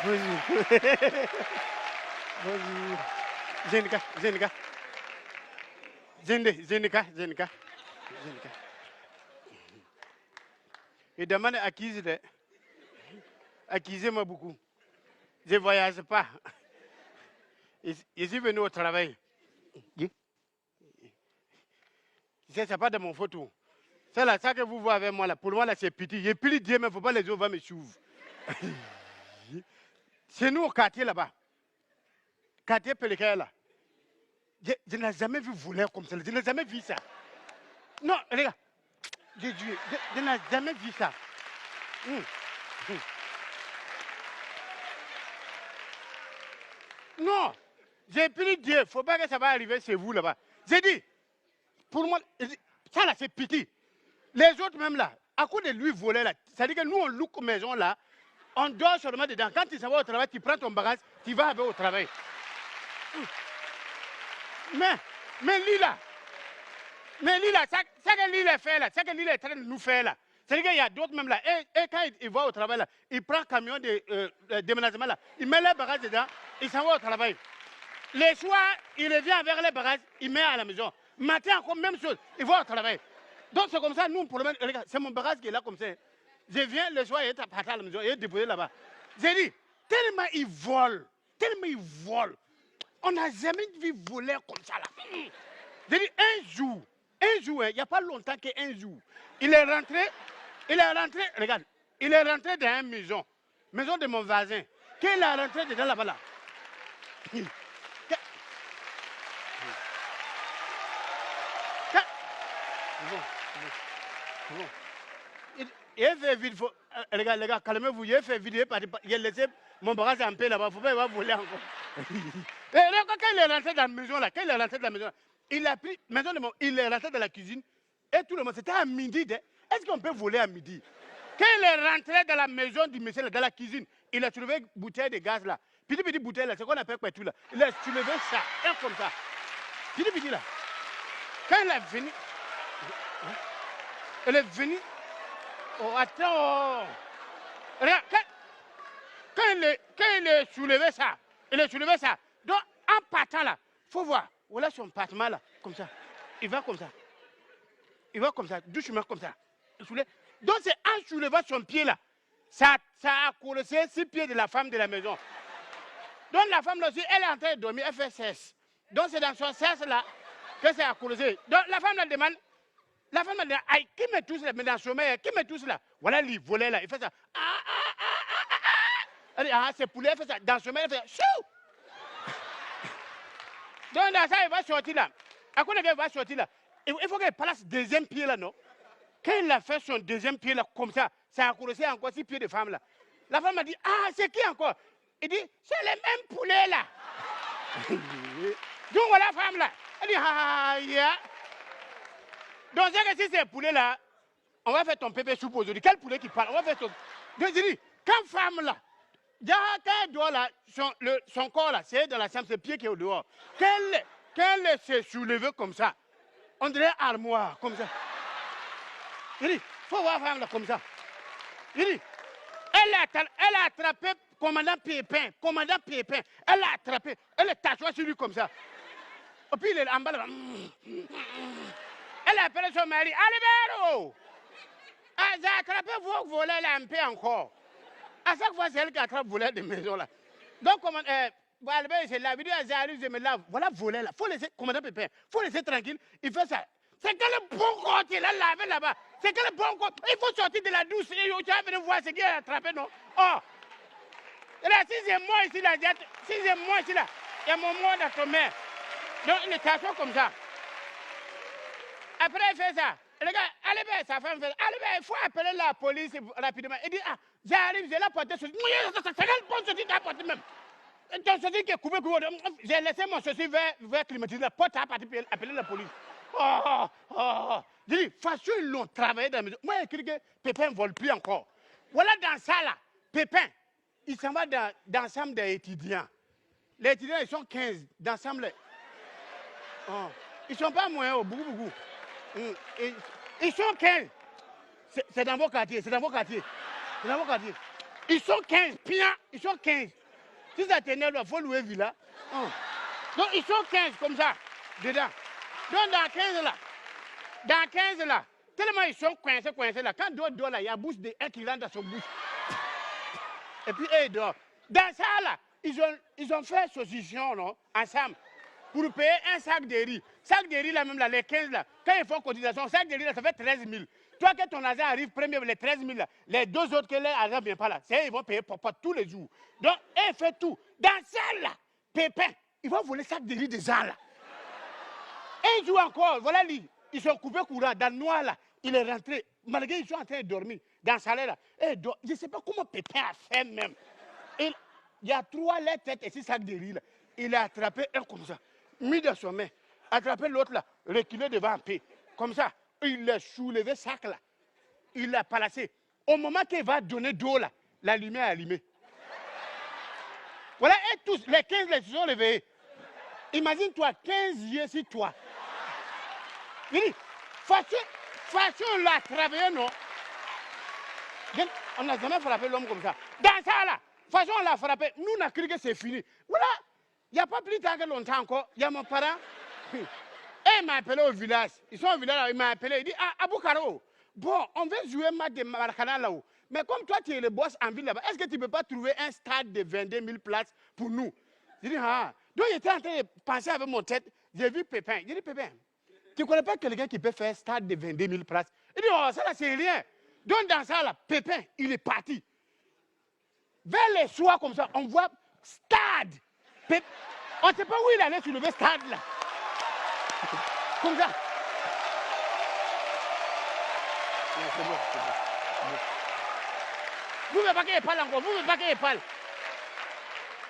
Bonjour. Bonjour. Zenika. Zenika. Il demande à qui je accusez-moi beaucoup. Je ne voyage pas. Je suis venu au travail. C'est pas de mon photo. C'est là, ça que vous voyez avec moi là. Pour moi là, c'est petit. J'ai plus Dieu, mais il ne faut pas les autres me suivre. C'est nous au quartier là-bas. Quartier Pélécaire là. Je n'ai jamais vu voler comme ça. Je n'ai jamais vu ça. Non, les gars. Je n'ai jamais vu ça. Non. J'ai pris Dieu. Il ne faut pas que ça va arriver chez vous là-bas. J'ai dit, pour moi, ça là, c'est petit. Les autres même là, à cause de lui voler là, ça dit que nous on loue comme maison là, on dort seulement dedans. Quand tu s'en vas au travail, tu prends ton bagage, tu vas avec au travail. Mais lui là, ça que lui a fait là, ça que lui est en train de nous faire là. C'est-à-dire qu'il y a d'autres même là, et quand il va au travail là, il prend un camion de déménagement là, il met les bagages dedans, il s'en va au travail. Les soirs, il revient avec les bagages, il met à la maison. Matin encore, même chose, il va au travail. Donc c'est comme ça, nous, pour le moment, regarde, c'est mon bagage qui est là comme ça. Je viens le soir, il est à la maison, il est déposé là-bas. J'ai dit, tellement il vole, on n'a jamais vu voler comme ça là. J'ai dit, un jour, il n'y a pas longtemps qu'un jour, il est rentré, regarde, il est rentré dans une maison de mon voisin, qu'il est rentré dedans là-bas là. Il fait vite, les gars, calmez-vous, il fait vite, il a laissé mon bagage en paix là-bas, il ne faut pas voler encore. Et quand il est rentré dans la maison là, il a pris, il est rentré dans la cuisine, et tout le monde, c'était à midi, est-ce qu'on peut voler à midi? Quand il est rentré dans la maison du monsieur, dans la cuisine, il a soulevé une bouteille de gaz là, petit bouteille là, c'est qu'on appelle quoi tout là, il a soulevé ça, un comme ça, petit là. Quand il est venu, oh, attends. Regarde, quand il est soulevé ça, donc en partant là, il faut voir, voilà son partement là, comme ça. Il va comme ça, doucement comme ça. Donc c'est en soulevant son pied là, ça a collé 6 pieds de la femme de la maison. Donc la femme là aussi, elle est en train de dormir, elle fait cesse. Donc c'est dans son cesse là que ça a collé. Donc la femme là demande, aïe, qui me touche là, mais dans le sommeil, qui me touche là? Voilà, lui, volait là, il fait ça. Elle dit, c'est poulet, elle fait ça. Dans le sommeil, elle fait chou! Donc dans ça, il va sortir là. À quoi il va sortir là? Il faut qu'il place deuxième pied là, non? Quand il a fait son deuxième pied là, comme ça a collé encore 6 pieds de femme là. La femme a dit, c'est qui encore? Il dit, c'est le même poulet là. Donc voilà la femme là. Elle dit, yeah. Donc c'est que si c'est un poulet là, on va faire ton pépé soupe aujourd'hui. Quel poulet qui parle? On va faire ton. Donc je dis, quand femme là, quand elle doit là, son corps là, c'est dans la chambre, c'est le pied qui est au dehors. Qu'elle s'est soulevée comme ça, on dirait armoire, comme ça. Je dis, faut voir femme là comme ça. Je dis, elle a attrapé commandant Pépin. Elle l'a attrapé, elle est tatouée sur lui comme ça. Et puis il est en bas là. Elle a appelé son mari, Alibero! J'ai attrapé vos volets là un peu encore. À chaque fois, c'est elle qui attrape voler des maisons là. Donc, Albert, c'est la vidéo, j'arrive, je me lave. Voilà, voler là. Faut laisser, commandant Pépin, faut laisser tranquille. Il fait ça. C'est quel bon compte il a lavé là-bas. C'est quel bon compte. Il faut sortir de la douce. Et tu vas venir voir ce qu'il a attrapé, non? Oh! Et là, si c'est moi ici là, il y a mon mot dans ton mère. Donc, il est caché comme ça. Après, il fait ça. Le gars, Albert, sa femme fait ça. Albert, il faut appeler la police rapidement. Il dit, j'arrive, j'ai la portée sur. C'est quel bon souci t'as porté même? Ton souci qui est coupé, j'ai laissé mon souci vers climatiser. La porte a appeler la police. Je dis, façon, ils l'ont travaillé dans la maison. Moi, j'ai écrit que Pépin ne vole plus encore. Voilà dans ça là, Pépin, il s'en va dans l'ensemble des étudiants. Les étudiants, ils sont 15 dans l'ensemble. Ils ne sont pas moins, beaucoup. Ils sont 15. C'est dans vos quartiers, Ils Ils sont 15, bien, ils sont 15. Si ça t'énerve, il faut louer villa. Donc ils sont 15 comme ça, dedans. Donc dans 15 là, tellement ils sont coincés là. Quand d'autres dort là, il y a bouche de un qui rentre dans son bouche. Et puis eux, ils dorment. Dans ça là, ils ont fait saucisson, non, ensemble, pour payer un sac de riz. Sac de riz là même là, les 15 là, quand ils font cotisation, sac de riz là, ça fait 13 000. Toi que ton argent arrive premier, les 13 000 là, les deux autres que l'argent ne vient pas là, c'est eux, ils vont payer pour tous les jours. Donc, eux fait tout. Dans ça là, Pépin, ils vont voler sac de riz des gens là. Et ils jouent encore, voilà, ils sont coupés courant, dans le noir là, il est rentré, malgré qu'ils sont en train de dormir, dans le salaire là. Et je ne sais pas comment Pépin a fait même. Il y a 3 têtes et 6 sacs de riz là. Il a attrapé un comme ça, mis dans son main, attrapé l'autre là, reculé devant un pied, comme ça. Il a soulevé sac là, il l'a placé. Au moment qu'il va donner d'eau là, la lumière est allumée. Voilà, et tous, les 15 là, se sont réveillés. Imagine-toi, 15 yeux sur toi. Il dit, façon on l'a travaillé, non? On n'a jamais frappé l'homme comme ça. Dans ça là, façon on l'a frappé, nous on a cru que c'est fini. Voilà, il n'y a pas plus tard que longtemps encore, il y a mon parent. Et il m'a appelé au village. Ils sont au village là, il m'a appelé, il dit, ah, Aboukaro, bon, on veut jouer un match de Maracana là-haut. Mais comme toi tu es le boss en ville là-bas, est-ce que tu ne peux pas trouver un stade de 22 000 places pour nous? Je dis, ah. Donc j'étais en train de penser avec mon tête, j'ai vu Pépin. J'ai dit, Pépin, tu ne connais pas quelqu'un qui peut faire un stade de 22 000 places? Il dit, oh, ça là c'est rien. Donc dans ça là, Pépin, il est parti. Vers les soirs comme ça, on voit stade. On ne sait pas où il allait soulever stade là. Comme ça. C'est bon. Vous ne voulez pas qu'il parle encore, vous ne voulez pas qu'il parle.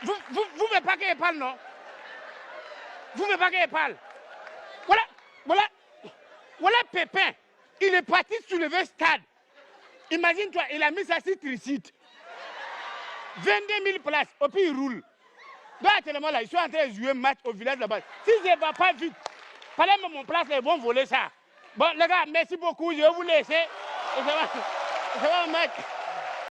Vous ne voulez pas qu'il parle, non? Vous ne voulez pas qu'il parle. Voilà Pépin. Il est parti soulever stade. Imagine-toi, il a mis ça sur Tricite. 22 000 places, et puis il roule. Donc actuellement là, ils sont en train de jouer un match au village là-bas. Si je ne vais pas vite, pendant mon place, ils vont voler ça. Bon les gars, merci beaucoup, je vais vous laisser. Ça va un match.